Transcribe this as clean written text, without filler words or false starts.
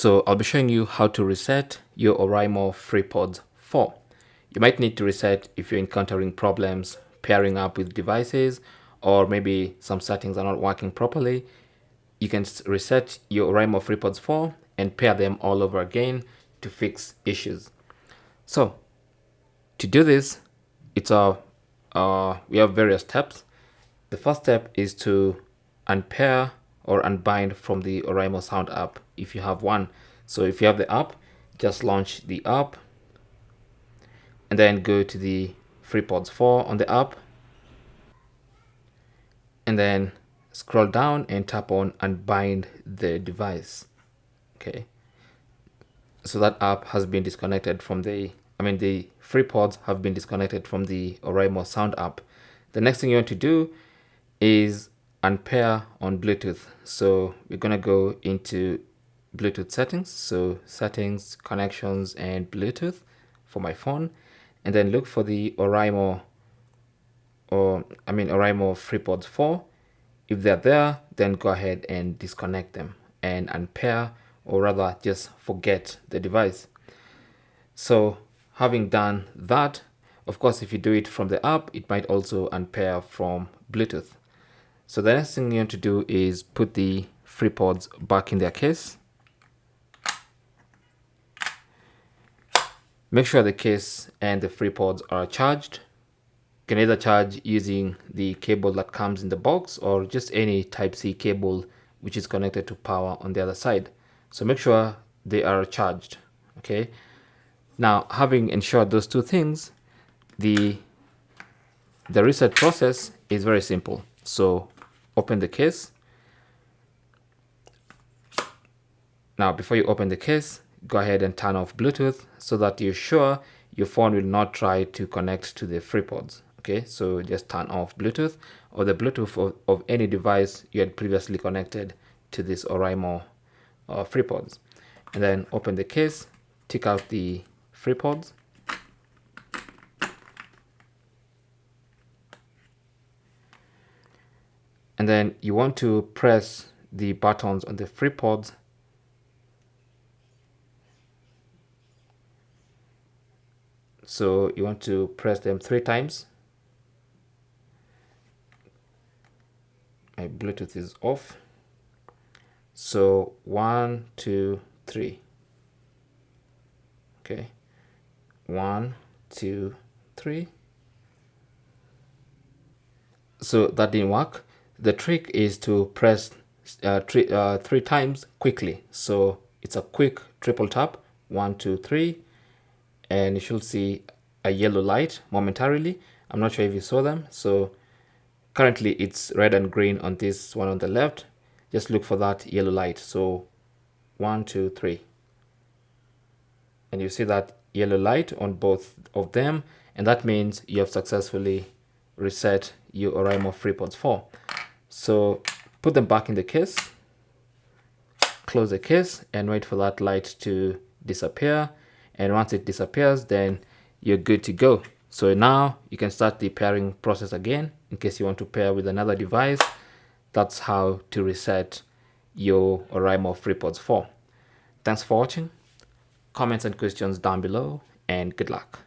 So I'll be showing you how to reset your Oraimo FreePods 4. You might need to reset if you're encountering problems pairing up with devices, or maybe some settings are not working properly. You can reset your Oraimo FreePods 4 and pair them all over again to fix issues. So to do this, we have various steps. The first step is to unpair or unbind from the Oraimo Sound app if you have one. So if you have the app, just launch the app and then go to the FreePods 4 on the app and then scroll down and tap on unbind the device. Okay. So that app has been disconnected from the FreePods have been disconnected from the Oraimo Sound app. The next thing you want to do is unpair on Bluetooth. So we're gonna go into Bluetooth settings. So settings, connections, and Bluetooth for my phone, and then look for the Oraimo FreePods 4. If they're there, then go ahead and disconnect them and unpair, or rather just forget the device. So having done that, of course, if you do it from the app, it might also unpair from Bluetooth. So the next thing you want to do is put the FreePods back in their case. Make sure the case and the FreePods are charged. You can either charge using the cable that comes in the box or just any Type-C cable which is connected to power on the other side. So make sure they are charged. Okay. Now, having ensured those two things, the reset process is very simple. So open the case. Now, before you open the case, go ahead and turn off Bluetooth so that you're sure your phone will not try to connect to the FreePods. Okay, so just turn off Bluetooth or the Bluetooth of any device you had previously connected to this Oraimo FreePods. And then open the case, take out the FreePods. And then you want to press the buttons on the FreePods . So you want to press them 3 times. My Bluetooth is off. So 1, 2, 3. Okay. 1, 2, 3. So that didn't work. The trick is to press 3 times quickly. So it's a quick triple tap. 1, 2, 3. And you should see a yellow light momentarily. I'm not sure if you saw them. So currently it's red and green on this one on the left. Just look for that yellow light. So 1, 2, 3. And you see that yellow light on both of them. And that means you have successfully reset your Oraimo FreePods 4. So put them back in the case. Close the case and wait for that light to disappear. And once it disappears, then you're good to go. So now you can start the pairing process again in case you want to pair with another device. That's how to reset your Oraimo FreePods 4. Thanks for watching. Comments and questions down below, and good luck.